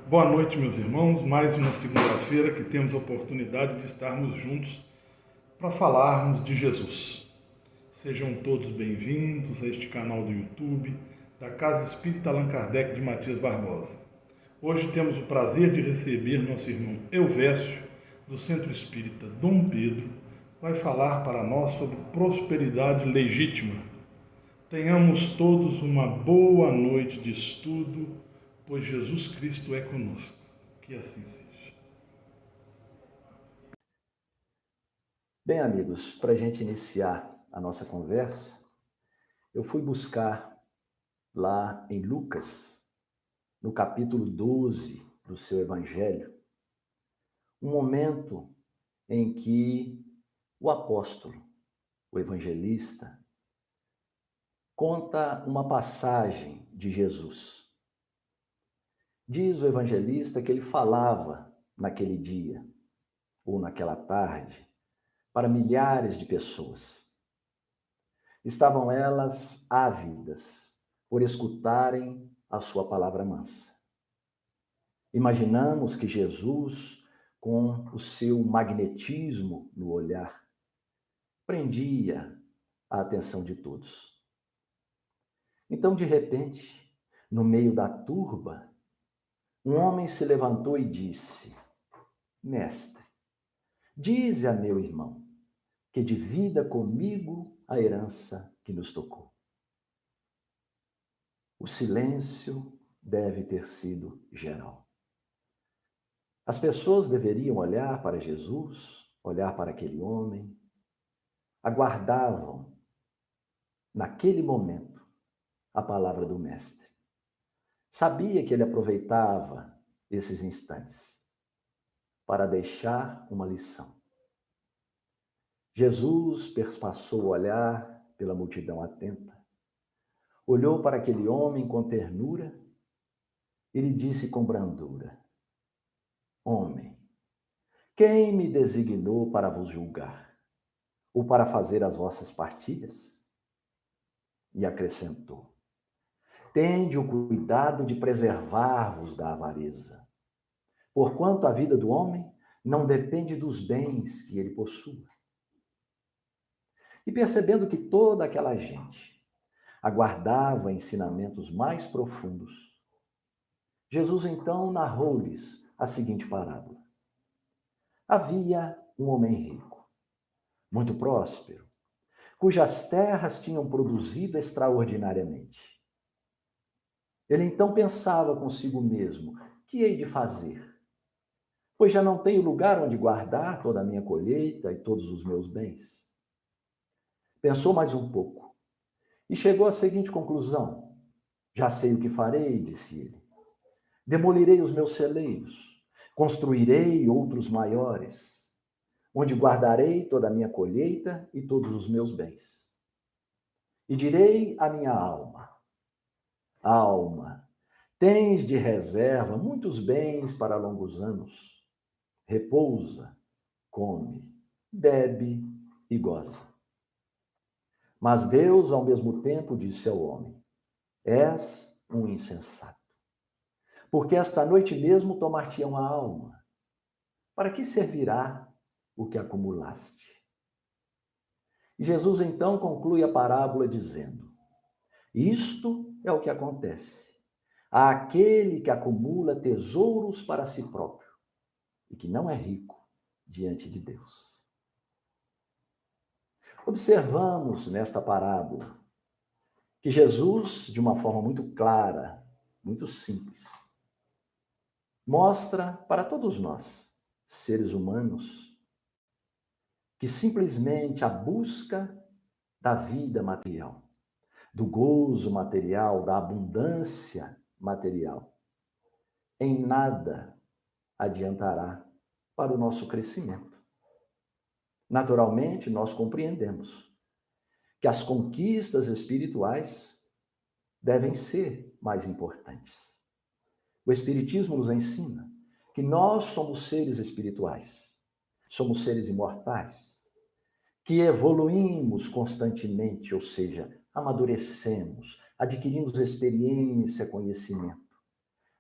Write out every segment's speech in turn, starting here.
Boa noite, meus irmãos. Mais uma segunda-feira que temos a oportunidade de estarmos juntos para falarmos de Jesus. Sejam todos bem-vindos a este canal do YouTube da Casa Espírita Allan Kardec de Matias Barbosa. Hoje temos o prazer de receber nosso irmão Elvésio, do Centro Espírita Dom Pedro, que vai falar para nós sobre prosperidade legítima. Tenhamos todos uma boa noite de estudo, pois Jesus Cristo é conosco. Que assim seja. Bem, amigos, para a gente iniciar a nossa conversa, eu fui buscar lá em Lucas, no capítulo 12 do seu Evangelho, um momento em que o apóstolo, o evangelista, conta uma passagem de Jesus. Diz o evangelista que ele falava naquele dia, ou naquela tarde, para milhares de pessoas. Estavam elas ávidas por escutarem a sua palavra mansa. Imaginamos que Jesus, com o seu magnetismo no olhar, prendia a atenção de todos. Então, de repente, no meio da turba, um homem se levantou e disse: Mestre, dize a meu irmão que divida comigo a herança que nos tocou. O silêncio deve ter sido geral. As pessoas deveriam olhar para Jesus, olhar para aquele homem, aguardavam, naquele momento, a palavra do Mestre. Sabia que ele aproveitava esses instantes para deixar uma lição. Jesus perspassou o olhar pela multidão atenta, olhou para aquele homem com ternura e lhe disse com brandura: Homem, quem me designou para vos julgar, ou para fazer as vossas partilhas? E acrescentou: Tende o cuidado de preservar-vos da avareza, porquanto a vida do homem não depende dos bens que ele possua. E percebendo que toda aquela gente aguardava ensinamentos mais profundos, Jesus então narrou-lhes a seguinte parábola. Havia um homem rico, muito próspero, cujas terras tinham produzido extraordinariamente. Ele então pensava consigo mesmo: que hei de fazer? Pois já não tenho lugar onde guardar toda a minha colheita e todos os meus bens. Pensou mais um pouco e chegou à seguinte conclusão: já sei o que farei, disse ele. Demolirei os meus celeiros, construirei outros maiores, onde guardarei toda a minha colheita e todos os meus bens. E direi à minha alma: Alma, tens de reserva muitos bens para longos anos. Repousa, come, bebe e goza. Mas Deus, ao mesmo tempo, disse ao homem: És um insensato, porque esta noite mesmo tomar-te-ão a alma. Para que servirá o que acumulaste? E Jesus então conclui a parábola dizendo: Isto é o que acontece àquele que acumula tesouros para si próprio e que não é rico diante de Deus. Observamos nesta parábola que Jesus, de uma forma muito clara, muito simples, mostra para todos nós, seres humanos, que simplesmente a busca da vida material, do gozo material, da abundância material, em nada adiantará para o nosso crescimento. Naturalmente, nós compreendemos que as conquistas espirituais devem ser mais importantes. O Espiritismo nos ensina que nós somos seres espirituais, somos seres imortais, que evoluímos constantemente, ou seja, amadurecemos, adquirimos experiência, conhecimento,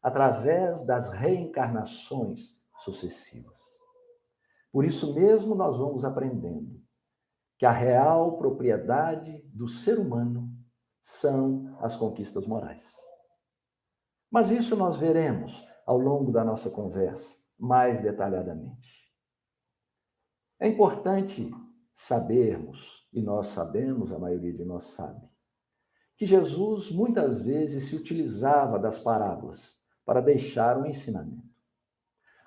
através das reencarnações sucessivas. Por isso mesmo, nós vamos aprendendo que a real propriedade do ser humano são as conquistas morais. Mas isso nós veremos ao longo da nossa conversa, mais detalhadamente. É importante sabermos, e nós sabemos, a maioria de nós sabe, que Jesus muitas vezes se utilizava das parábolas para deixar um ensinamento.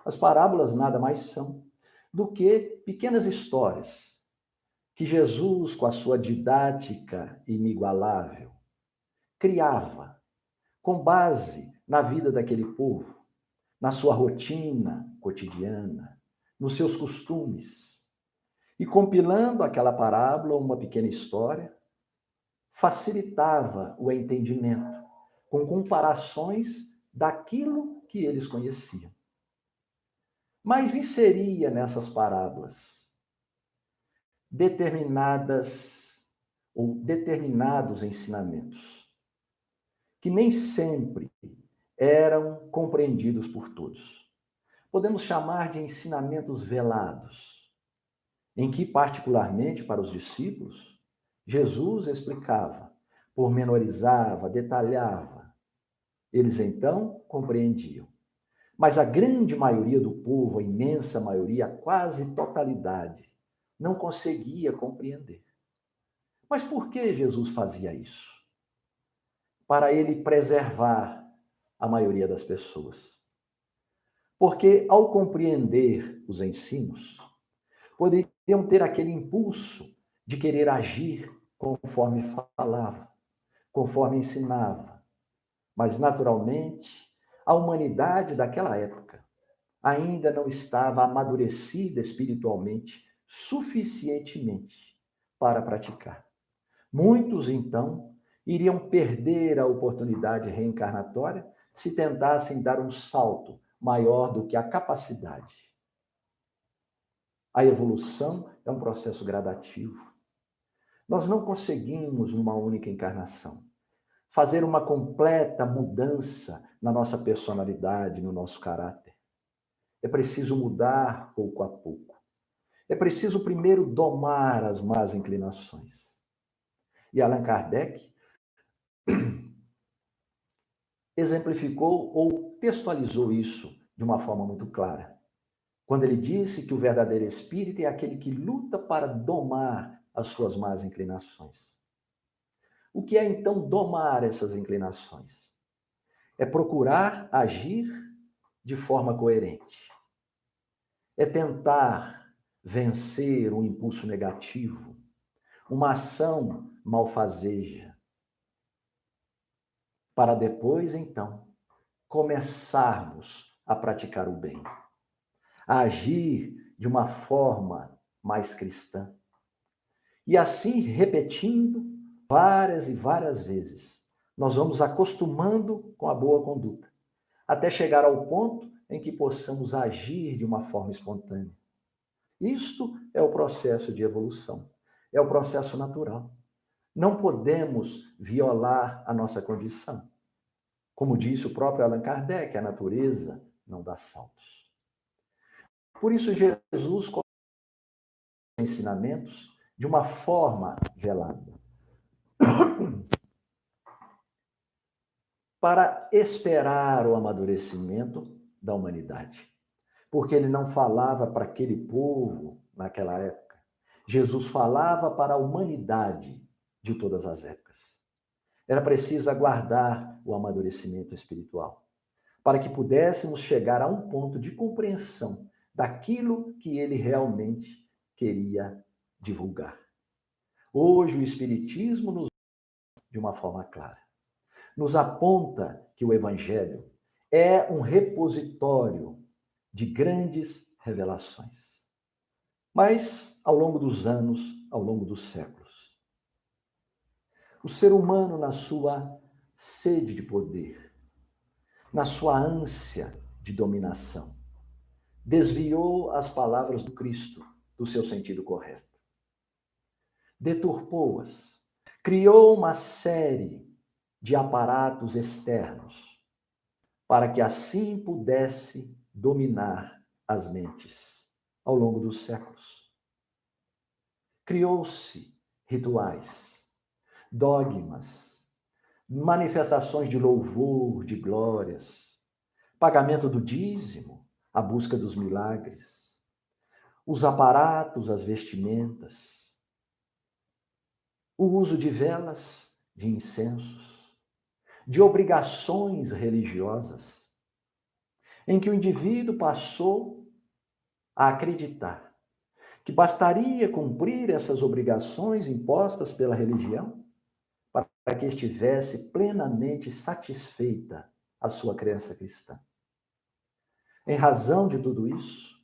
As parábolas nada mais são do que pequenas histórias que Jesus, com a sua didática inigualável, criava com base na vida daquele povo, na sua rotina cotidiana, nos seus costumes. E compilando aquela parábola, uma pequena história, facilitava o entendimento com comparações daquilo que eles conheciam. Mas inseria nessas parábolas determinados ensinamentos que nem sempre eram compreendidos por todos. Podemos chamar de ensinamentos velados, em que, particularmente para os discípulos, Jesus explicava, pormenorizava, detalhava. Eles então compreendiam. Mas a grande maioria do povo, a imensa maioria, a quase totalidade, não conseguia compreender. Mas por que Jesus fazia isso? Para ele preservar a maioria das pessoas. Porque ao compreender os ensinos, poderiam ter aquele impulso de querer agir conforme falava, conforme ensinava. Mas, naturalmente, a humanidade daquela época ainda não estava amadurecida espiritualmente suficientemente para praticar. Muitos, então, iriam perder a oportunidade reencarnatória se tentassem dar um salto maior do que a capacidade. A evolução é um processo gradativo. Nós não conseguimos, numa única encarnação, fazer uma completa mudança na nossa personalidade, no nosso caráter. É preciso mudar pouco a pouco. É preciso primeiro domar as más inclinações. E Allan Kardec exemplificou ou textualizou isso de uma forma muito clara, quando ele disse que o verdadeiro espírito é aquele que luta para domar as suas más inclinações. O que é então domar essas inclinações? É procurar agir de forma coerente. É tentar vencer um impulso negativo, uma ação malfazeja, para depois, então, começarmos a praticar o bem, a agir de uma forma mais cristã. E assim, repetindo várias e várias vezes, nós vamos acostumando com a boa conduta, até chegar ao ponto em que possamos agir de uma forma espontânea. Isto é o processo de evolução, é o processo natural. Não podemos violar a nossa condição. Como disse o próprio Allan Kardec, a natureza não dá saltos. Por isso, Jesus coloca os ensinamentos de uma forma velada, para esperar o amadurecimento da humanidade. Porque ele não falava para aquele povo naquela época. Jesus falava para a humanidade de todas as épocas. Era preciso aguardar o amadurecimento espiritual, para que pudéssemos chegar a um ponto de compreensão daquilo que ele realmente queria divulgar. Hoje o Espiritismo nos de uma forma clara. Nos aponta que o Evangelho é um repositório de grandes revelações. Mas, ao longo dos anos, ao longo dos séculos, o ser humano, na sua sede de poder, na sua ânsia de dominação, desviou as palavras do Cristo do seu sentido correto. Deturpou-as, criou uma série de aparatos externos para que assim pudesse dominar as mentes ao longo dos séculos. Criou-se rituais, dogmas, manifestações de louvor, de glórias, pagamento do dízimo, a busca dos milagres, os aparatos, as vestimentas, o uso de velas, de incensos, de obrigações religiosas, em que o indivíduo passou a acreditar que bastaria cumprir essas obrigações impostas pela religião para que estivesse plenamente satisfeita a sua crença cristã. Em razão de tudo isso,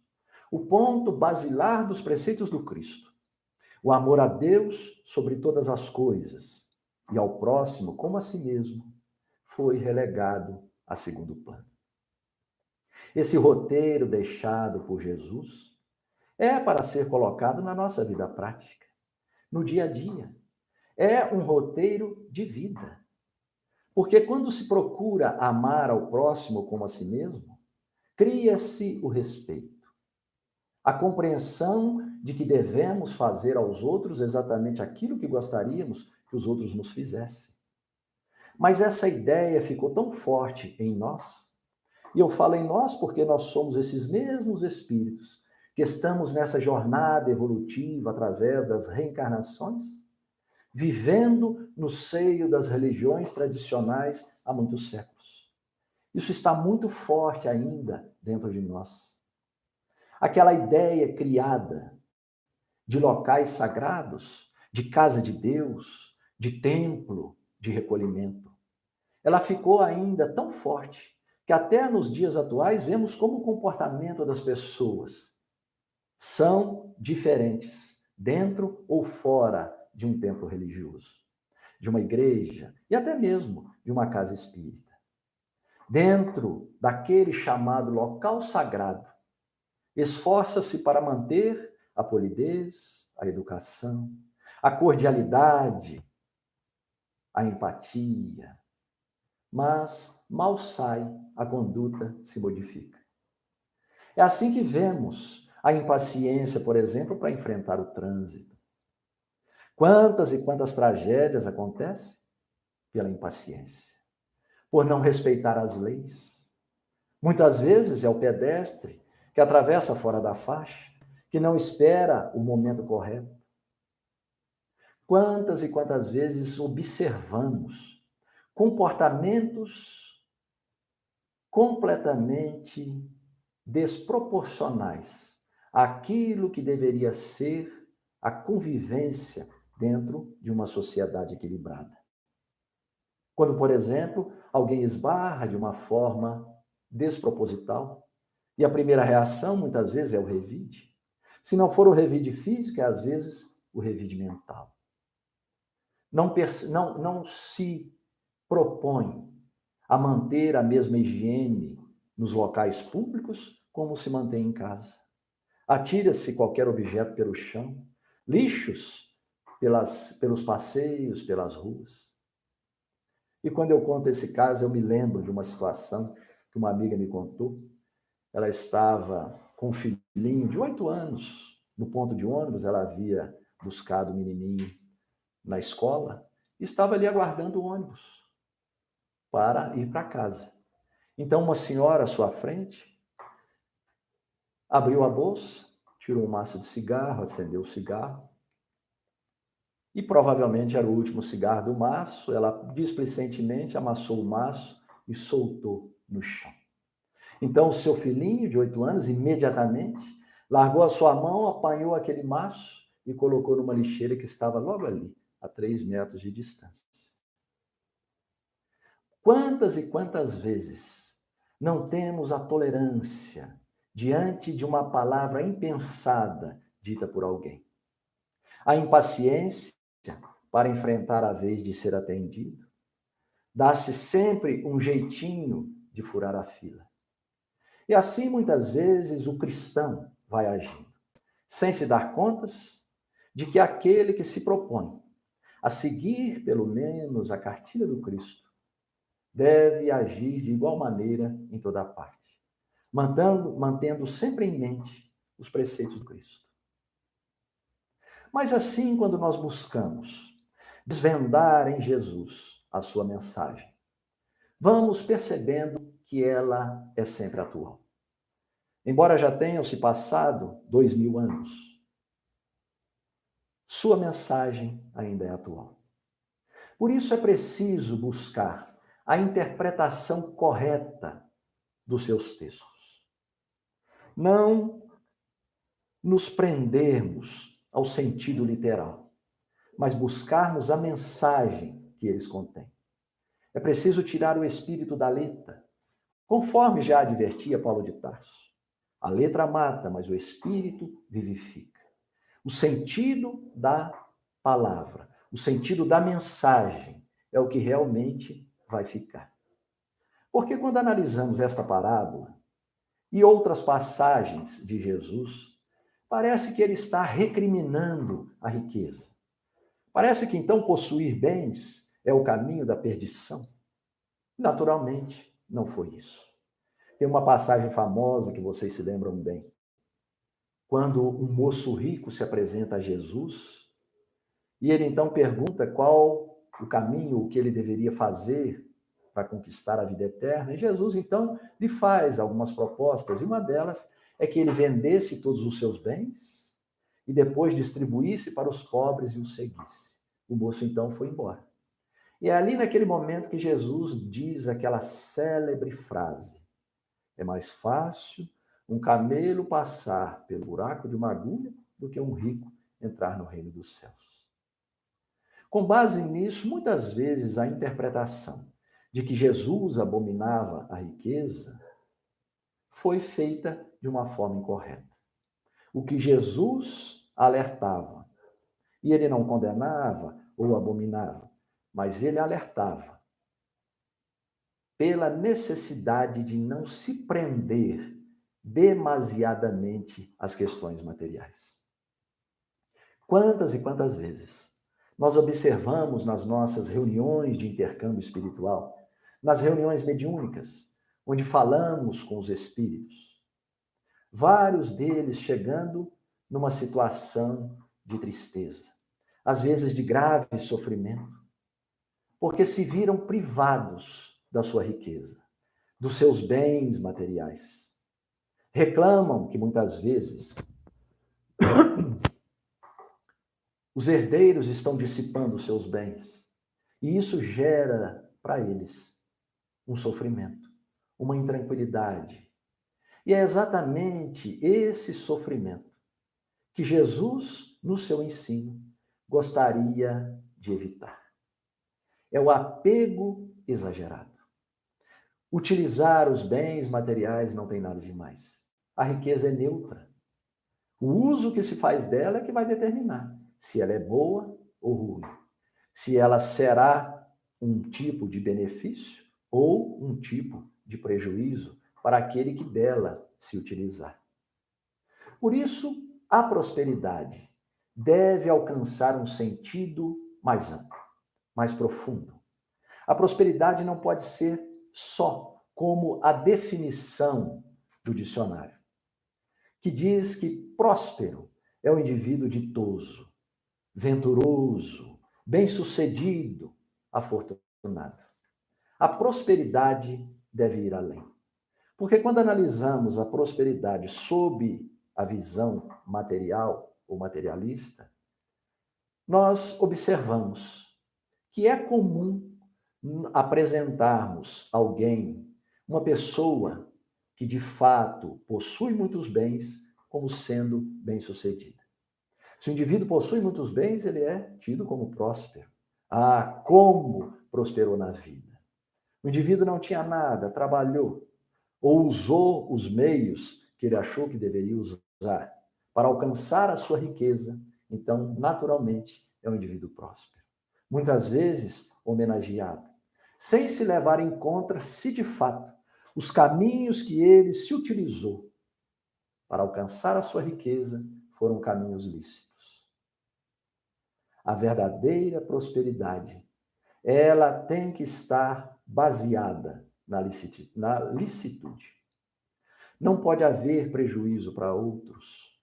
o ponto basilar dos preceitos do Cristo, o amor a Deus sobre todas as coisas e ao próximo como a si mesmo, foi relegado a segundo plano. Esse roteiro deixado por Jesus é para ser colocado na nossa vida prática, no dia a dia. É um roteiro de vida. Porque quando se procura amar ao próximo como a si mesmo, cria-se o respeito, a compreensão de que devemos fazer aos outros exatamente aquilo que gostaríamos que os outros nos fizessem. Mas essa ideia ficou tão forte em nós, e eu falo em nós porque nós somos esses mesmos espíritos que estamos nessa jornada evolutiva através das reencarnações, vivendo no seio das religiões tradicionais há muitos séculos. Isso está muito forte ainda dentro de nós. Aquela ideia criada de locais sagrados, de casa de Deus, de templo, de recolhimento, ela ficou ainda tão forte que até nos dias atuais vemos como o comportamento das pessoas são diferentes, dentro ou fora de um templo religioso, de uma igreja e até mesmo de uma casa espírita. Dentro daquele chamado local sagrado, esforça-se para manter a polidez, a educação, a cordialidade, a empatia, mas mal sai, a conduta se modifica. É assim que vemos a impaciência, por exemplo, para enfrentar o trânsito. Quantas e quantas tragédias acontecem pela impaciência, por não respeitar as leis. Muitas vezes é o pedestre que atravessa fora da faixa, que não espera o momento correto. Quantas e quantas vezes observamos comportamentos completamente desproporcionais àquilo que deveria ser a convivência dentro de uma sociedade equilibrada. Quando, por exemplo, alguém esbarra de uma forma desproposital, e a primeira reação, muitas vezes, é o revide. Se não for o revide físico, é, às vezes, o revide mental. Não se propõe a manter a mesma higiene nos locais públicos como se mantém em casa. Atira-se qualquer objeto pelo chão, lixos pelos passeios, pelas ruas. E quando eu conto esse caso, eu me lembro de uma situação que uma amiga me contou. Ela estava com um filhinho de 8 anos no ponto de ônibus, ela havia buscado o menininho na escola e estava ali aguardando o ônibus para ir para casa. Então, uma senhora à sua frente abriu a bolsa, tirou um maço de cigarro, acendeu o cigarro, e provavelmente era o último cigarro do maço. Ela displicentemente amassou o maço e soltou no chão. Então, o seu filhinho de 8 anos, imediatamente, largou a sua mão, apanhou aquele maço e colocou numa lixeira que estava logo ali, a 3 metros de distância. Quantas e quantas vezes não temos a tolerância diante de uma palavra impensada dita por alguém? A impaciência para enfrentar a vez de ser atendido. Dá-se sempre um jeitinho de furar a fila. E assim, muitas vezes, o cristão vai agindo, sem se dar contas de que aquele que se propõe a seguir, pelo menos, a cartilha do Cristo, deve agir de igual maneira em toda parte, mantendo sempre em mente os preceitos de Cristo. Mas assim, quando nós buscamos desvendar em Jesus a sua mensagem, vamos percebendo que ela é sempre atual. Embora já tenham se passado 2000 anos, sua mensagem ainda é atual. Por isso é preciso buscar a interpretação correta dos seus textos. Não nos prendermos ao sentido literal, mas buscarmos a mensagem que eles contêm. É preciso tirar o espírito da letra, conforme já advertia Paulo de Tarso. A letra mata, mas o espírito vivifica. O sentido da palavra, o sentido da mensagem é o que realmente vai ficar. Porque quando analisamos esta parábola e outras passagens de Jesus, parece que ele está recriminando a riqueza. Parece que então possuir bens é o caminho da perdição. Naturalmente, não foi isso. Tem uma passagem famosa que vocês se lembram bem. Quando um moço rico se apresenta a Jesus, e ele então pergunta qual o caminho, o que ele deveria fazer para conquistar a vida eterna. E Jesus então lhe faz algumas propostas, e uma delas é que ele vendesse todos os seus bens e depois distribuísse para os pobres e o seguisse. O moço então foi embora. E é ali naquele momento que Jesus diz aquela célebre frase: é mais fácil um camelo passar pelo buraco de uma agulha do que um rico entrar no reino dos céus. Com base nisso, muitas vezes a interpretação de que Jesus abominava a riqueza foi feita de uma forma incorreta. O que Jesus alertava, e ele não condenava ou abominava, mas ele alertava pela necessidade de não se prender demasiadamente às questões materiais. Quantas e quantas vezes nós observamos nas nossas reuniões de intercâmbio espiritual, nas reuniões mediúnicas, onde falamos com os espíritos, vários deles chegando numa situação de tristeza, às vezes de grave sofrimento, porque se viram privados da sua riqueza, dos seus bens materiais. Reclamam que muitas vezes os herdeiros estão dissipando os seus bens, e isso gera para eles um sofrimento, uma intranquilidade. E é exatamente esse sofrimento que Jesus, no seu ensino, gostaria de evitar. É o apego exagerado. Utilizar os bens materiais não tem nada de mais. A riqueza é neutra. O uso que se faz dela é que vai determinar se ela é boa ou ruim, se ela será um tipo de benefício ou um tipo de prejuízo para aquele que dela se utilizar. Por isso, a prosperidade deve alcançar um sentido mais amplo, mais profundo. A prosperidade não pode ser só como a definição do dicionário, que diz que próspero é o indivíduo ditoso, venturoso, bem-sucedido, afortunado. A prosperidade deve ir além. Porque quando analisamos a prosperidade sob a visão material ou materialista, nós observamos que é comum apresentarmos alguém, uma pessoa que de fato possui muitos bens, como sendo bem-sucedida. Se o indivíduo possui muitos bens, ele é tido como próspero. Ah, como prosperou na vida. O indivíduo não tinha nada, trabalhou, ou usou os meios que ele achou que deveria usar para alcançar a sua riqueza, então, naturalmente, é um indivíduo próspero. Muitas vezes, homenageado, sem se levar em conta se, de fato, os caminhos que ele se utilizou para alcançar a sua riqueza foram caminhos lícitos. A verdadeira prosperidade, ela tem que estar baseada na licitude. Não pode haver prejuízo para outros.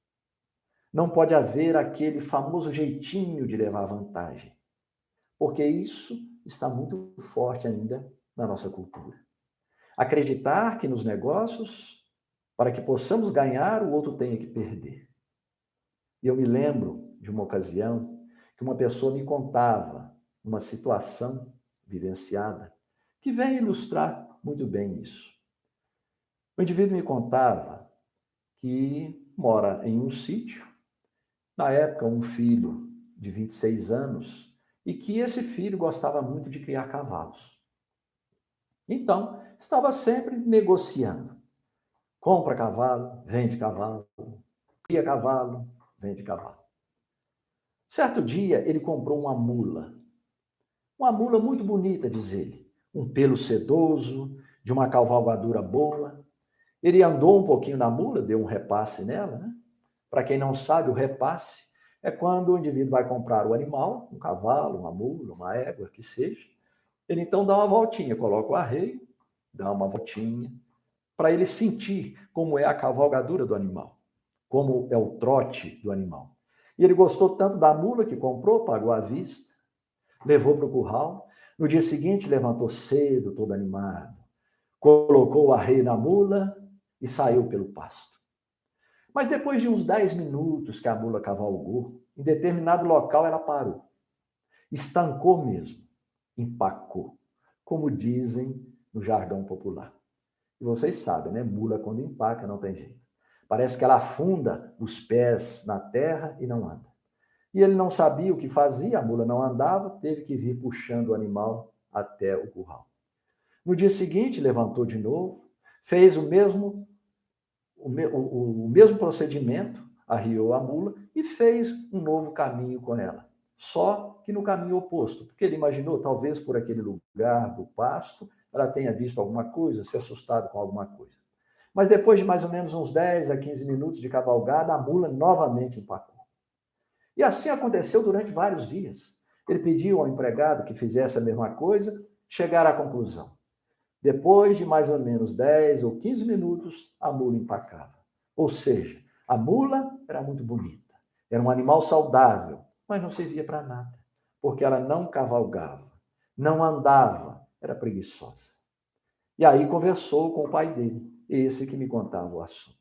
Não pode haver aquele famoso jeitinho de levar vantagem, porque isso está muito forte ainda na nossa cultura. Acreditar que nos negócios, para que possamos ganhar, o outro tenha que perder. E eu me lembro de uma ocasião que uma pessoa me contava uma situação vivenciada que vem ilustrar muito bem isso. O indivíduo me contava que mora em um sítio, na época um filho de 26 anos, e que esse filho gostava muito de criar cavalos. Então, estava sempre negociando. Compra cavalo, vende cavalo, cria cavalo, vende cavalo. Certo dia, ele comprou uma mula muito bonita, diz ele, um pelo sedoso, de uma cavalgadura boa. Ele andou um pouquinho na mula, deu um repasse nela, né? Para quem não sabe, o repasse é quando o indivíduo vai comprar o animal, um cavalo, uma mula, uma égua, que seja. Ele então dá uma voltinha, coloca o arreio, dá uma voltinha, para ele sentir como é a cavalgadura do animal, como é o trote do animal. E ele gostou tanto da mula que comprou, pagou à vista, levou para o curral. No dia seguinte, levantou cedo, todo animado, colocou o arreio na mula e saiu pelo pasto. Mas depois de uns 10 minutos que a mula cavalgou, em determinado local ela parou. Estancou mesmo, empacou, como dizem no jargão popular. E vocês sabem, né? Mula quando empaca não tem jeito. Parece que ela afunda os pés na terra e não anda. E ele não sabia o que fazia, a mula não andava, teve que vir puxando o animal até o curral. No dia seguinte, levantou de novo, fez o mesmo procedimento, arriou a mula e fez um novo caminho com ela. Só que no caminho oposto, porque ele imaginou, talvez por aquele lugar do pasto, ela tenha visto alguma coisa, se assustado com alguma coisa. Mas depois de mais ou menos uns 10 a 15 minutos de cavalgada, a mula novamente empacou. E assim aconteceu durante vários dias. Ele pediu ao empregado que fizesse a mesma coisa, chegaram à conclusão. Depois de mais ou menos 10 ou 15 minutos, a mula empacava. Ou seja, a mula era muito bonita, era um animal saudável, mas não servia para nada, porque ela não cavalgava, não andava, era preguiçosa. E aí conversou com o pai dele, esse que me contava o assunto.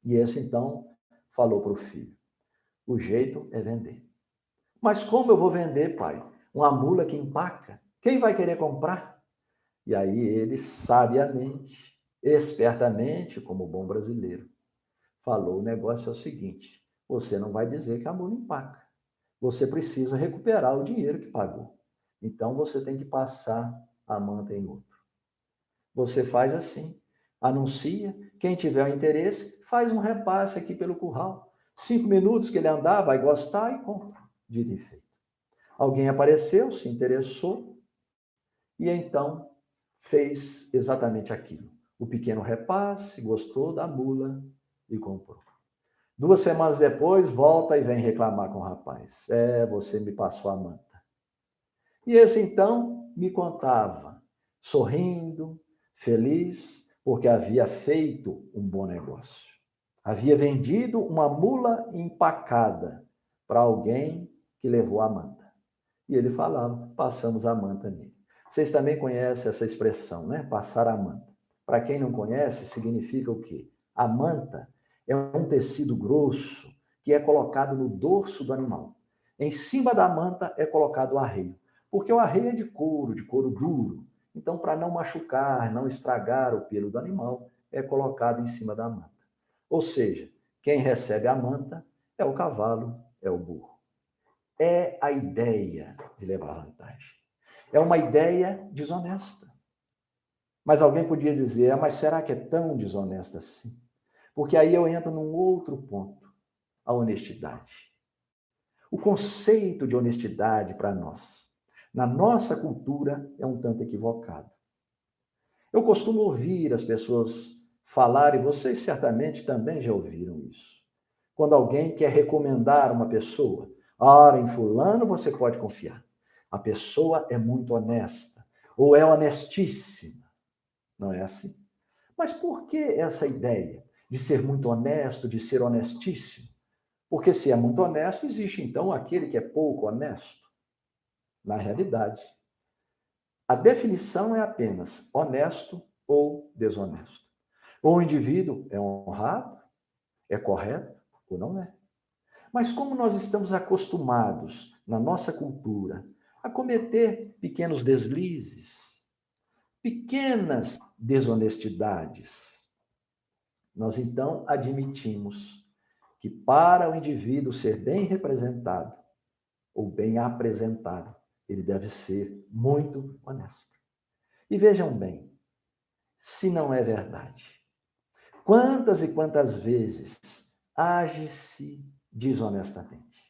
E esse então falou para o filho: o jeito é vender. Mas como eu vou vender, pai? Uma mula que empaca? Quem vai querer comprar? E aí ele, sabiamente, espertamente, como bom brasileiro, falou: o negócio é o seguinte, você não vai dizer que a mula empaca. Você precisa recuperar o dinheiro que pagou. Então você tem que passar a manta em outro. Você faz assim, anuncia, quem tiver o interesse, faz um repasse aqui pelo curral. 5 minutos que ele andar, vai gostar e compra. Dito e feito. Alguém apareceu, se interessou, e então fez exatamente aquilo. O pequeno repasse, gostou da mula e comprou. 2 semanas depois, volta e vem reclamar com o rapaz. Você me passou a manta. E esse então me contava, sorrindo, feliz, porque havia feito um bom negócio. Havia vendido uma mula empacada para alguém que levou a manta. E ele falava: passamos a manta nele. Vocês também conhecem essa expressão, né? Passar a manta. Para quem não conhece, significa o quê? A manta é um tecido grosso que é colocado no dorso do animal. Em cima da manta é colocado o arreio, porque o arreio é de couro duro. Então, para não machucar, não estragar o pelo do animal, é colocado em cima da manta. Ou seja, quem recebe a manta é o cavalo, é o burro. É a ideia de levar vantagem. É uma ideia desonesta. Mas alguém podia dizer: mas será que é tão desonesta assim? Porque aí eu entro num outro ponto, a honestidade. O conceito de honestidade para nós, na nossa cultura, é um tanto equivocado. Eu costumo ouvir as pessoas falarem, vocês certamente também já ouviram isso. Quando alguém quer recomendar uma pessoa, ora, em fulano você pode confiar. A pessoa é muito honesta. ou é honestíssima. Não é assim? Mas por que essa ideia de ser muito honesto, de ser honestíssimo? Porque se é muito honesto, existe então aquele que é pouco honesto. Na realidade, a definição é apenas honesto ou desonesto. Ou o indivíduo é honrado, é correto ou não é. Mas como nós estamos acostumados, na nossa cultura, a cometer pequenos deslizes, pequenas desonestidades, nós então admitimos que para o indivíduo ser bem representado ou bem apresentado, ele deve ser muito honesto. E vejam bem, se não é verdade, quantas e quantas vezes age-se desonestamente?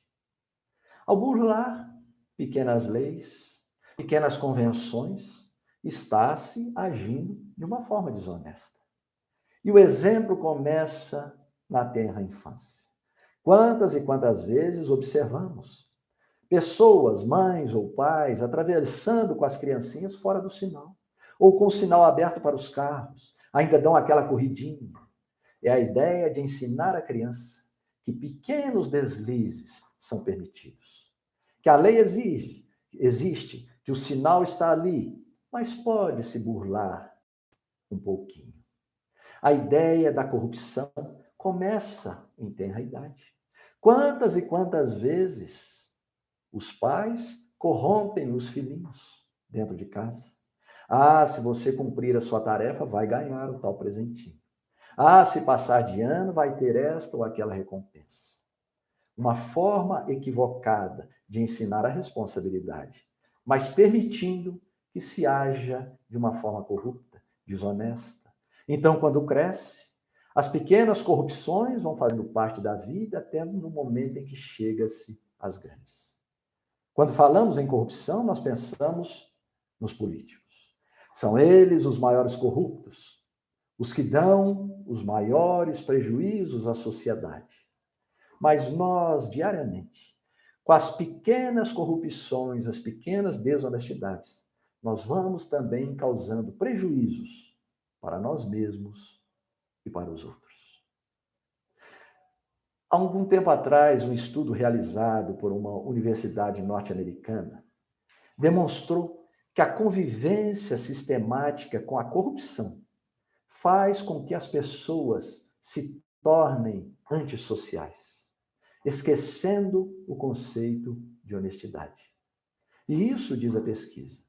Ao burlar pequenas leis, pequenas convenções, está-se agindo de uma forma desonesta. E o exemplo começa na tenra infância. Quantas e quantas vezes observamos pessoas, mães ou pais, atravessando com as criancinhas fora do sinal, ou com o sinal aberto para os carros, ainda dão aquela corridinha. É a ideia de ensinar a criança que pequenos deslizes são permitidos, que a lei existe, que o sinal está ali, mas pode se burlar um pouquinho. A ideia da corrupção começa em tenra idade. Quantas e quantas vezes os pais corrompem os filhinhos dentro de casa? Ah, se você cumprir a sua tarefa, vai ganhar o tal presentinho. Ah, se passar de ano, vai ter esta ou aquela recompensa. Uma forma equivocada de ensinar a responsabilidade, mas permitindo que se haja de uma forma corrupta, desonesta. Então, quando cresce, as pequenas corrupções vão fazendo parte da vida até no momento em que chega-se às grandes. Quando falamos em corrupção, nós pensamos nos políticos. São eles os maiores corruptos, os que dão os maiores prejuízos à sociedade. Mas nós, diariamente, com as pequenas corrupções, as pequenas desonestidades, nós vamos também causando prejuízos para nós mesmos e para os outros. Há algum tempo atrás, um estudo realizado por uma universidade norte-americana demonstrou que a convivência sistemática com a corrupção faz com que as pessoas se tornem antissociais, esquecendo o conceito de honestidade. E isso, diz a pesquisa,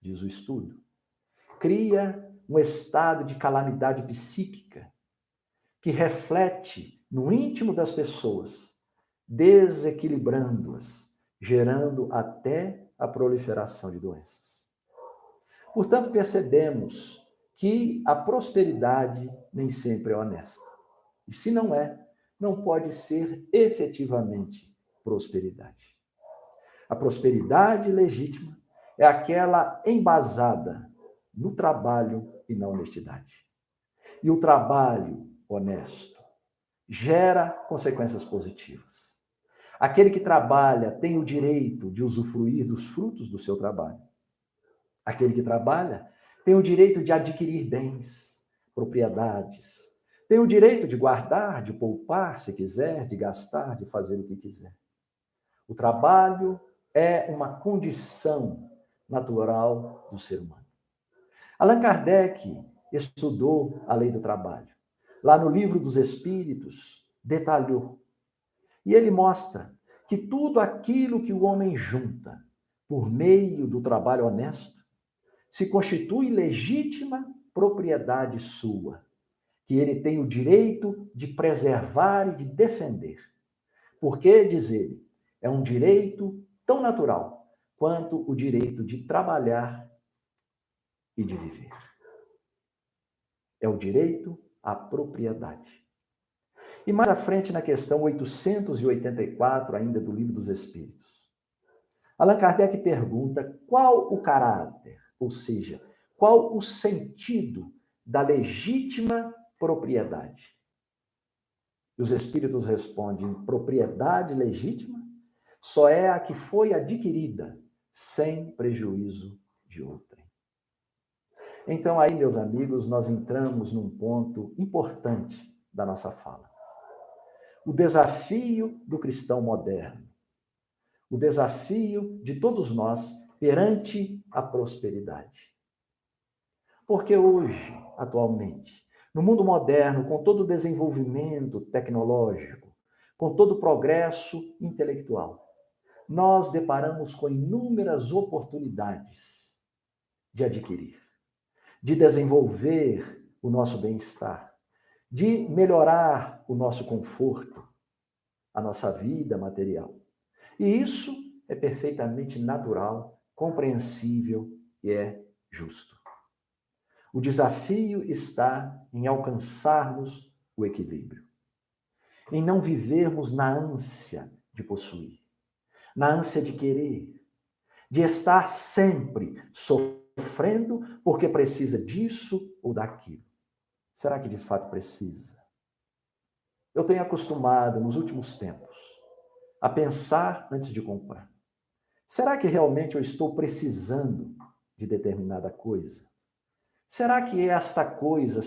diz o estudo, cria um estado de calamidade psíquica que reflete no íntimo das pessoas, desequilibrando-as, gerando até a proliferação de doenças. Portanto, percebemos que a prosperidade nem sempre é honesta. E se não é, não pode ser efetivamente prosperidade. A prosperidade legítima é aquela embasada no trabalho e na honestidade. E o trabalho honesto gera consequências positivas. Aquele que trabalha tem o direito de usufruir dos frutos do seu trabalho. Aquele que trabalha tem o direito de adquirir bens, propriedades. Tem o direito de guardar, de poupar, se quiser, de gastar, de fazer o que quiser. O trabalho é uma condição natural do ser humano. Allan Kardec estudou a lei do trabalho. Lá no Livro dos Espíritos, detalhou. E ele mostra que tudo aquilo que o homem junta por meio do trabalho honesto se constitui legítima propriedade sua, que ele tem o direito de preservar e de defender. Porque, diz ele, é um direito tão natural quanto o direito de trabalhar e de viver. É o direito à propriedade. E mais à frente, na questão 884, ainda do Livro dos Espíritos, Allan Kardec pergunta qual o caráter, ou seja, qual o sentido da legítima propriedade. E os Espíritos respondem: propriedade legítima só é a que foi adquirida sem prejuízo de outrem. Então aí, meus amigos, nós entramos num ponto importante da nossa fala. O desafio do cristão moderno, o desafio de todos nós perante a prosperidade. Porque hoje, atualmente, no mundo moderno, com todo o desenvolvimento tecnológico, com todo o progresso intelectual, nós deparamos com inúmeras oportunidades de adquirir, de desenvolver o nosso bem-estar, de melhorar o nosso conforto, a nossa vida material. E isso é perfeitamente natural, compreensível e é justo. O desafio está em alcançarmos o equilíbrio, em não vivermos na ânsia de possuir, na ânsia de querer, de estar sempre sofrendo porque precisa disso ou daquilo. Será que de fato precisa? Eu tenho acostumado nos últimos tempos a pensar antes de comprar. Será que realmente eu estou precisando de determinada coisa? Será que esta coisa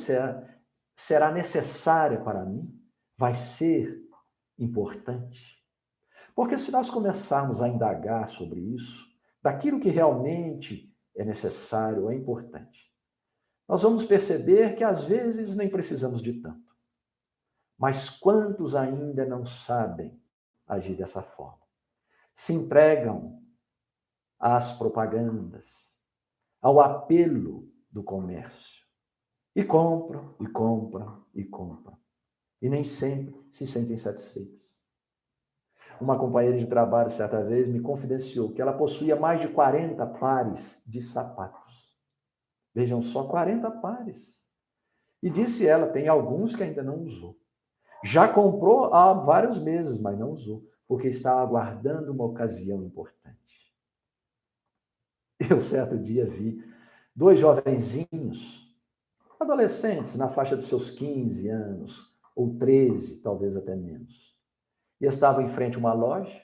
será necessária para mim? Vai ser importante? Porque se nós começarmos a indagar sobre isso, daquilo que realmente é necessário, é importante, nós vamos perceber que às vezes nem precisamos de tanto. Mas quantos ainda não sabem agir dessa forma? Se entregam às propagandas, ao apelo do comércio. E compram, e compram, e compram. E nem sempre se sentem satisfeitos. Uma companheira de trabalho, certa vez, me confidenciou que ela possuía mais de 40 pares de sapatos. Vejam só, 40 pares. E disse ela, tem alguns que ainda não usou. Já comprou há vários meses, mas não usou, porque estava aguardando uma ocasião importante. Eu, certo dia, vi 2 jovenzinhos, adolescentes, na faixa dos seus 15 anos, ou 13, talvez até menos. E estavam em frente a uma loja,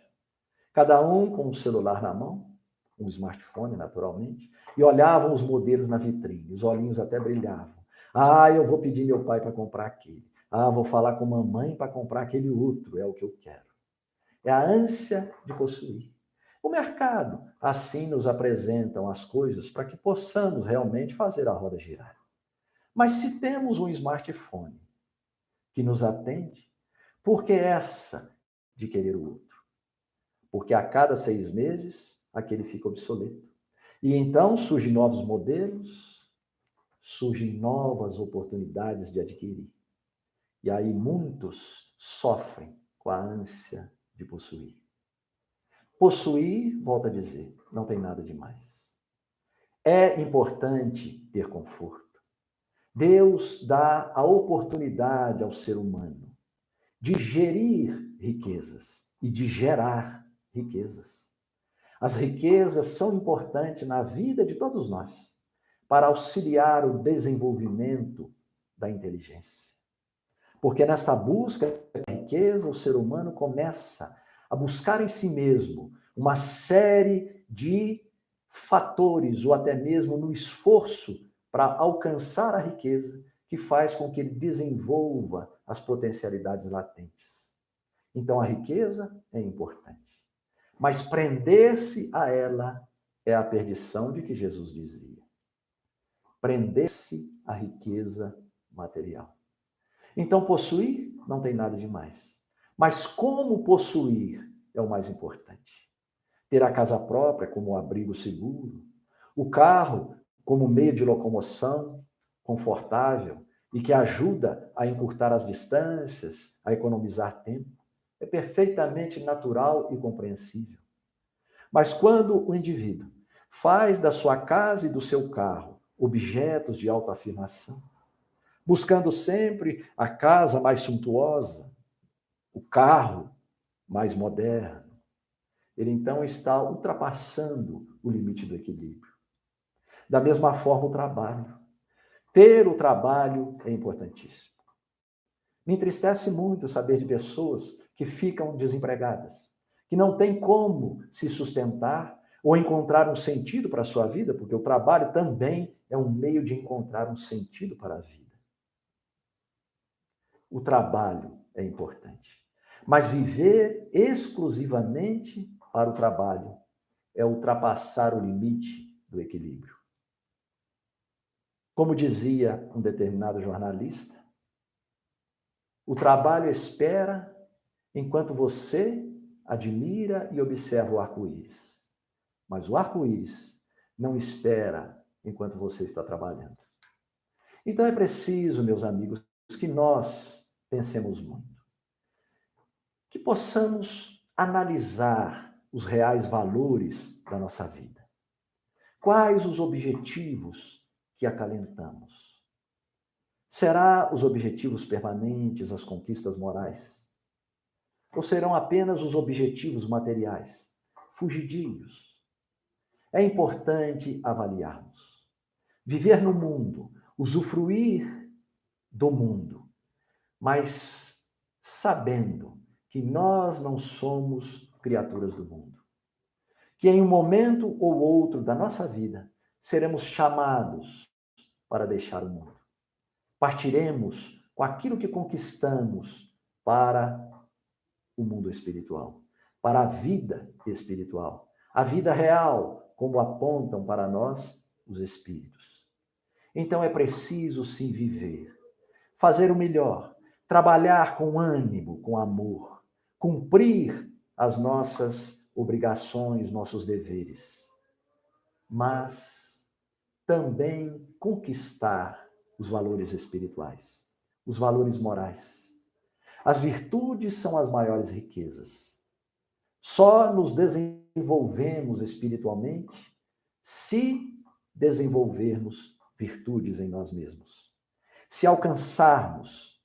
cada um com um celular na mão, um smartphone, naturalmente, e olhavam os modelos na vitrine, os olhinhos até brilhavam. Ah, eu vou pedir meu pai para comprar aquele. Ah, vou falar com mamãe para comprar aquele outro, é o que eu quero. É a ânsia de possuir. O mercado, assim, nos apresentam as coisas para que possamos realmente fazer a roda girar. Mas se temos um smartphone que nos atende, por que essa de querer o outro? Porque a cada 6 meses, aquele fica obsoleto. E então surgem novos modelos, surgem novas oportunidades de adquirir. E aí muitos sofrem com a ânsia de possuir. Possuir, volto a dizer, não tem nada de mais. É importante ter conforto. Deus dá a oportunidade ao ser humano de gerir riquezas e de gerar riquezas. As riquezas são importantes na vida de todos nós, para auxiliar o desenvolvimento da inteligência. Porque nessa busca da riqueza, o ser humano começa a buscar em si mesmo uma série de fatores, ou até mesmo no esforço para alcançar a riqueza, que faz com que ele desenvolva as potencialidades latentes. Então a riqueza é importante. Mas prender-se a ela é a perdição de que Jesus dizia. Prender-se à riqueza material. Então, possuir não tem nada de mais. Mas como possuir é o mais importante. Ter a casa própria como abrigo seguro, o carro como meio de locomoção confortável e que ajuda a encurtar as distâncias, a economizar tempo, é perfeitamente natural e compreensível. Mas quando o indivíduo faz da sua casa e do seu carro objetos de autoafirmação, buscando sempre a casa mais suntuosa, o carro mais moderno, ele então está ultrapassando o limite do equilíbrio. Da mesma forma, o trabalho. Ter o trabalho é importantíssimo. Me entristece muito saber de pessoas que ficam desempregadas, que não têm como se sustentar, Ou encontrar um sentido para a sua vida, porque o trabalho também é um meio de encontrar um sentido para a vida. O trabalho é importante. Mas viver exclusivamente para o trabalho é ultrapassar o limite do equilíbrio. Como dizia um determinado jornalista, o trabalho espera enquanto você admira e observa o arco-íris. Mas o arco-íris não espera enquanto você está trabalhando. Então é preciso, meus amigos, que nós pensemos muito. Que possamos analisar os reais valores da nossa vida. Quais os objetivos que acalentamos? Será os objetivos permanentes, as conquistas morais? Ou serão apenas os objetivos materiais, fugidios? É importante avaliarmos. Viver no mundo, usufruir do mundo, mas sabendo que nós não somos criaturas do mundo. Que em um momento ou outro da nossa vida seremos chamados para deixar o mundo. Partiremos com aquilo que conquistamos para o mundo espiritual, para a vida espiritual, a vida real, como apontam para nós os espíritos. Então é preciso sim viver, fazer o melhor, trabalhar com ânimo, com amor, cumprir as nossas obrigações, nossos deveres, mas também conquistar os valores espirituais, os valores morais. As virtudes são as maiores riquezas. Só nos desenvolvemos espiritualmente se desenvolvermos virtudes em nós mesmos. Se alcançarmos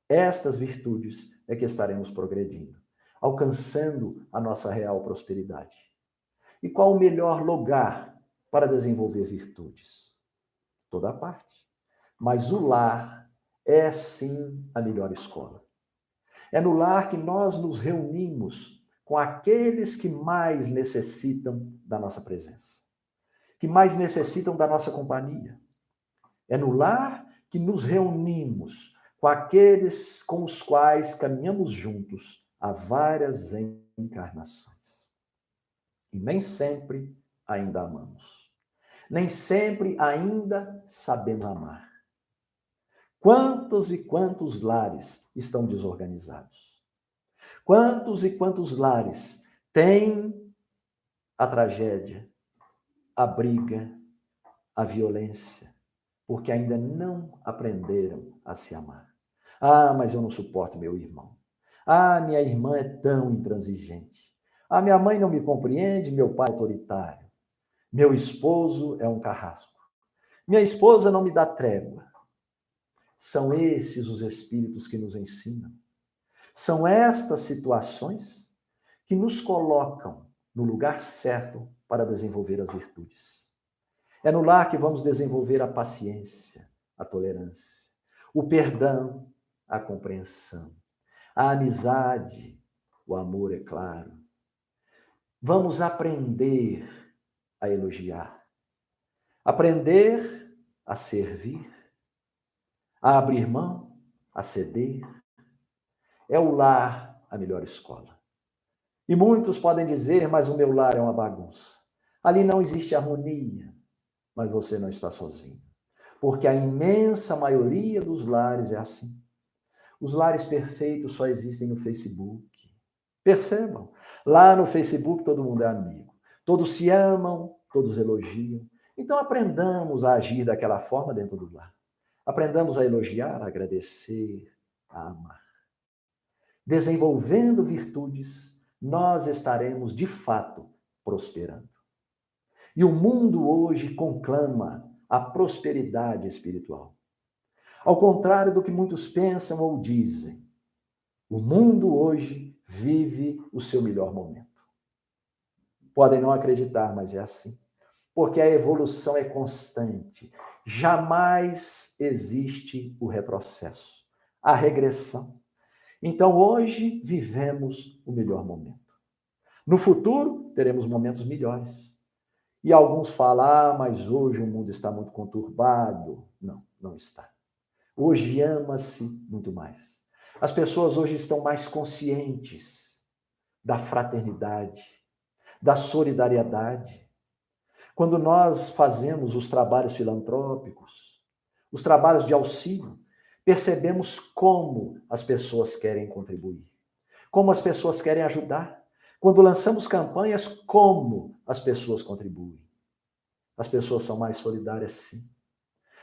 estas virtudes, é que estaremos progredindo, alcançando a nossa real prosperidade. E qual o melhor lugar para desenvolver virtudes? Toda parte. Mas o lar é sim a melhor escola. É no lar que nós nos reunimos com aqueles que mais necessitam da nossa presença, que mais necessitam da nossa companhia. É no lar que nos reunimos com aqueles com os quais caminhamos juntos há várias encarnações. E nem sempre ainda amamos. Nem sempre ainda sabemos amar. Quantos e quantos lares estão desorganizados? Quantos e quantos lares têm a tragédia, a briga, a violência, porque ainda não aprenderam a se amar? Ah, mas eu não suporto meu irmão. Ah, minha irmã é tão intransigente. Ah, minha mãe não me compreende, meu pai é autoritário. Meu esposo é um carrasco. Minha esposa não me dá trégua. São esses os espíritos que nos ensinam. São estas situações que nos colocam no lugar certo para desenvolver as virtudes. É no lar que vamos desenvolver a paciência, a tolerância, o perdão, a compreensão, a amizade, o amor, é claro. Vamos aprender a elogiar, aprender a servir, a abrir mão, a ceder. É o lar a melhor escola. E muitos podem dizer, mas o meu lar é uma bagunça. Ali não existe harmonia, mas você não está sozinho. Porque a imensa maioria dos lares é assim. Os lares perfeitos só existem no Facebook. Percebam, lá no Facebook todo mundo é amigo. Todos se amam, todos elogiam. Então aprendamos a agir daquela forma dentro do lar. Aprendamos a elogiar, a agradecer, a amar. Desenvolvendo virtudes, nós estaremos de fato prosperando. E o mundo hoje conclama a prosperidade espiritual. Ao contrário do que muitos pensam ou dizem, o mundo hoje vive o seu melhor momento. Podem não acreditar, mas é assim. Porque a evolução é constante. Jamais existe o retrocesso, a regressão. Então, hoje, vivemos o melhor momento. No futuro, teremos momentos melhores. E alguns falam, mas hoje o mundo está muito conturbado. Não, não está. Hoje ama-se muito mais. As pessoas hoje estão mais conscientes da fraternidade, da solidariedade. Quando nós fazemos os trabalhos filantrópicos, os trabalhos de auxílio, percebemos como as pessoas querem contribuir, como as pessoas querem ajudar. Quando lançamos campanhas, como as pessoas contribuem. As pessoas são mais solidárias, sim.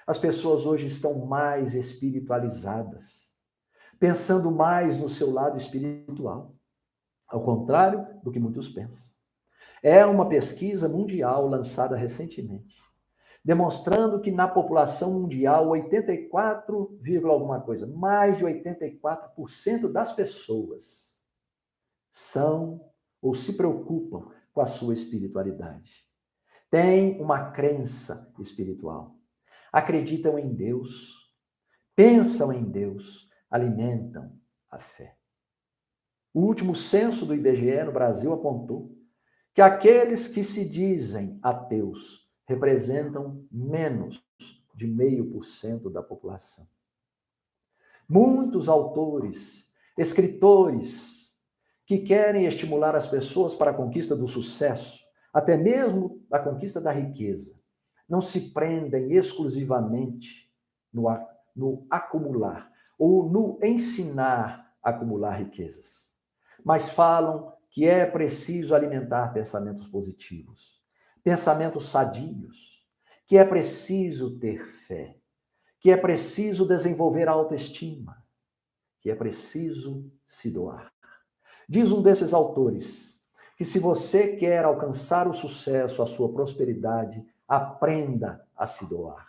As pessoas hoje estão mais espiritualizadas, pensando mais no seu lado espiritual, ao contrário do que muitos pensam. É uma pesquisa mundial lançada recentemente, demonstrando que na população mundial, 84, alguma coisa, mais de 84% das pessoas são ou se preocupam com a sua espiritualidade. Têm uma crença espiritual. Acreditam em Deus, pensam em Deus, alimentam a fé. O último censo do IBGE no Brasil apontou que aqueles que se dizem ateus representam menos de 0,5% da população. Muitos autores, escritores, que querem estimular as pessoas para a conquista do sucesso, até mesmo a conquista da riqueza, não se prendem exclusivamente no acumular ou no ensinar a acumular riquezas, mas falam que é preciso alimentar pensamentos positivos, pensamentos sadios, que é preciso ter fé, que é preciso desenvolver a autoestima, que é preciso se doar. Diz um desses autores que se você quer alcançar o sucesso, a sua prosperidade, aprenda a se doar,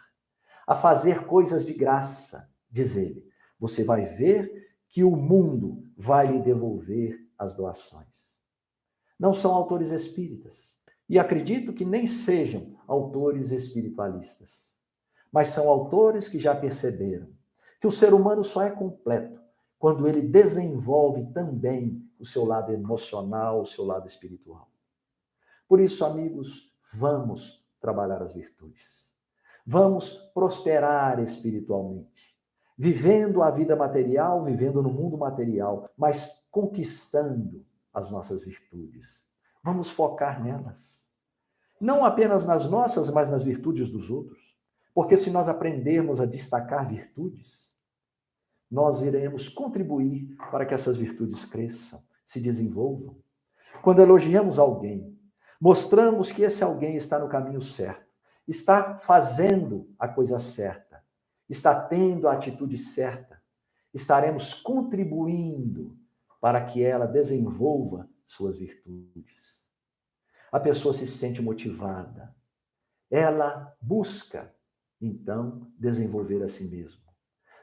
a fazer coisas de graça, diz ele. Você vai ver que o mundo vai lhe devolver as doações. Não são autores espíritas, e acredito que nem sejam autores espiritualistas, mas são autores que já perceberam que o ser humano só é completo quando ele desenvolve também o seu lado emocional, o seu lado espiritual. Por isso, amigos, vamos trabalhar as virtudes. Vamos prosperar espiritualmente, vivendo a vida material, vivendo no mundo material, mas conquistando as nossas virtudes. Vamos focar nelas. Não apenas nas nossas, mas nas virtudes dos outros. Porque se nós aprendermos a destacar virtudes, nós iremos contribuir para que essas virtudes cresçam, se desenvolvam. Quando elogiamos alguém, mostramos que esse alguém está no caminho certo, está fazendo a coisa certa, está tendo a atitude certa, estaremos contribuindo para que ela desenvolva suas virtudes. A pessoa se sente motivada, ela busca, então, desenvolver a si mesma.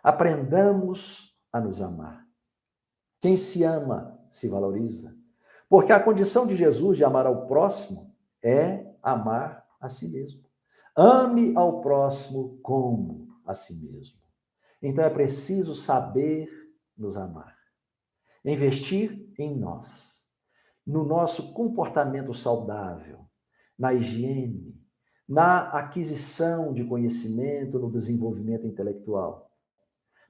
Aprendamos a nos amar. Quem se ama se valoriza, porque a condição de Jesus de amar ao próximo é amar a si mesmo. Ame ao próximo como a si mesmo. Então é preciso saber nos amar, investir em nós, no nosso comportamento saudável, na higiene, na aquisição de conhecimento, no desenvolvimento intelectual,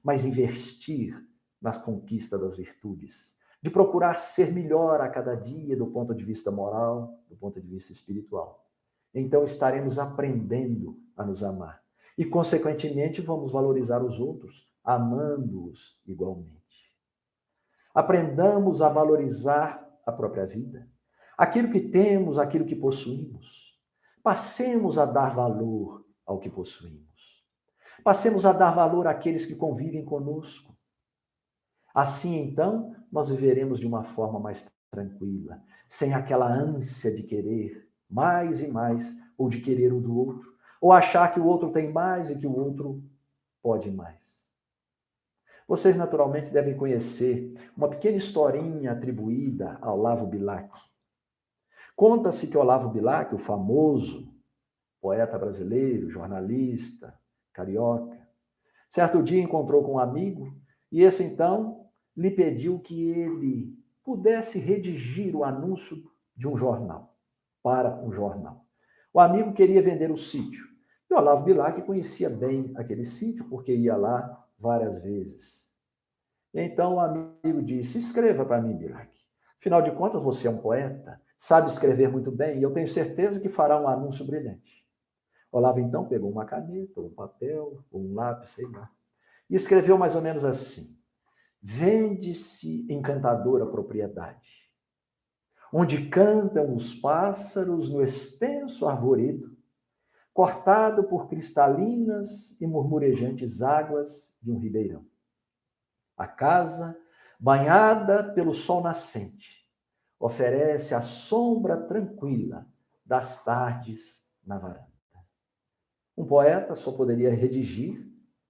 mas investir na conquista das virtudes, de procurar ser melhor a cada dia do ponto de vista moral, do ponto de vista espiritual. Então estaremos aprendendo a nos amar e, consequentemente, vamos valorizar os outros, amando-os igualmente. Aprendamos a valorizar a própria vida, aquilo que temos, aquilo que possuímos. Passemos a dar valor ao que possuímos. Passemos a dar valor àqueles que convivem conosco. Assim, então, nós viveremos de uma forma mais tranquila, sem aquela ânsia de querer mais e mais, ou de querer o do outro, ou achar que o outro tem mais e que o outro pode mais. Vocês, naturalmente, devem conhecer uma pequena historinha atribuída a Olavo Bilac. Conta-se que Olavo Bilac, o famoso poeta brasileiro, jornalista, carioca, certo dia encontrou com um amigo e esse, então, lhe pediu que ele pudesse redigir o anúncio de um jornal, para um jornal. O amigo queria vender o sítio. E Olavo Bilac conhecia bem aquele sítio, porque ia lá várias vezes. Então o amigo disse: escreva para mim, Bilac. Afinal de contas, você é um poeta, sabe escrever muito bem, e eu tenho certeza que fará um anúncio brilhante. Olavo então pegou uma caneta, um papel, ou um lápis, sei lá, e escreveu mais ou menos assim: vende-se encantadora propriedade, onde cantam os pássaros no extenso arvoredo, cortado por cristalinas e murmurejantes águas de um ribeirão. A casa, banhada pelo sol nascente, oferece a sombra tranquila das tardes na varanda. Um poeta só poderia redigir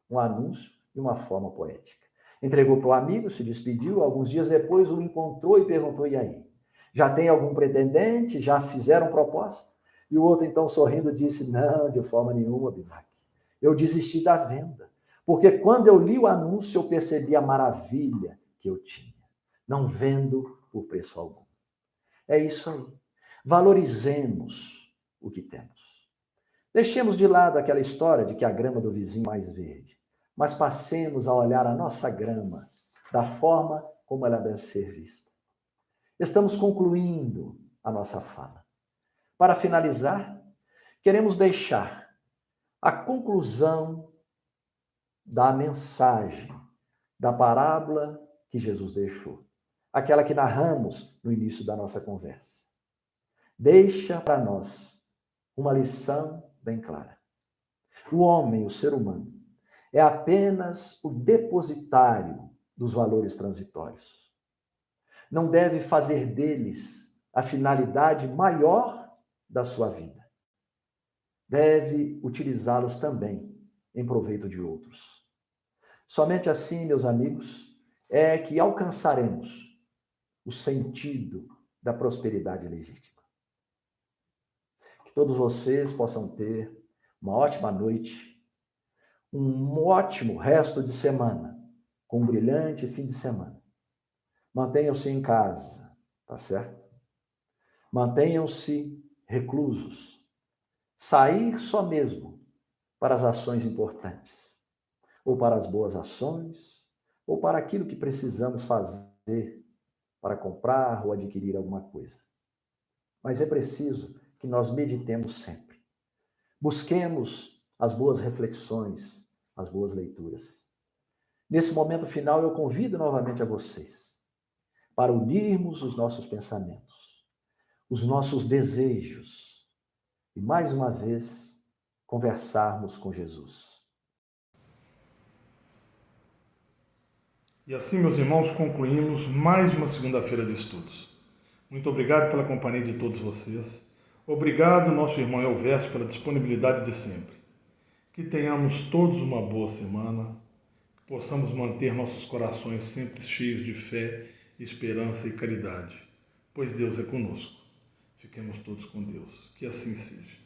um anúncio de uma forma poética. Entregou para o amigo, se despediu, alguns dias depois o encontrou e perguntou: e aí? Já tem algum pretendente? Já fizeram proposta? E o outro, então, sorrindo, disse: não, de forma nenhuma, Bilac. Eu desisti da venda, porque quando eu li o anúncio, eu percebi a maravilha que eu tinha. Não vendo por preço algum. É isso aí. Valorizemos o que temos. Deixemos de lado aquela história de que a grama do vizinho é mais verde, mas passemos a olhar a nossa grama da forma como ela deve ser vista. Estamos concluindo a nossa fala. Para finalizar, queremos deixar a conclusão da mensagem, da parábola que Jesus deixou, aquela que narramos no início da nossa conversa. Deixa para nós uma lição bem clara. O homem, o ser humano, é apenas o depositário dos valores transitórios. Não deve fazer deles a finalidade maior da sua vida. Deve utilizá-los também em proveito de outros. Somente assim, meus amigos, é que alcançaremos o sentido da prosperidade legítima. Que todos vocês possam ter uma ótima noite, um ótimo resto de semana, com um brilhante fim de semana. Mantenham-se em casa, tá certo? Mantenham-se reclusos. Sair só mesmo para as ações importantes, ou para as boas ações, ou para aquilo que precisamos fazer para comprar ou adquirir alguma coisa. Mas é preciso que nós meditemos sempre. Busquemos as boas reflexões, as boas leituras. Nesse momento final, eu convido novamente a vocês para unirmos os nossos pensamentos, os nossos desejos e, mais uma vez, conversarmos com Jesus. E assim, meus irmãos, concluímos mais uma segunda-feira de estudos. Muito obrigado pela companhia de todos vocês. Obrigado, nosso irmão Elvésio, pela disponibilidade de sempre. Que tenhamos todos uma boa semana, que possamos manter nossos corações sempre cheios de fé, esperança e caridade, pois Deus é conosco. Fiquemos todos com Deus. Que assim seja.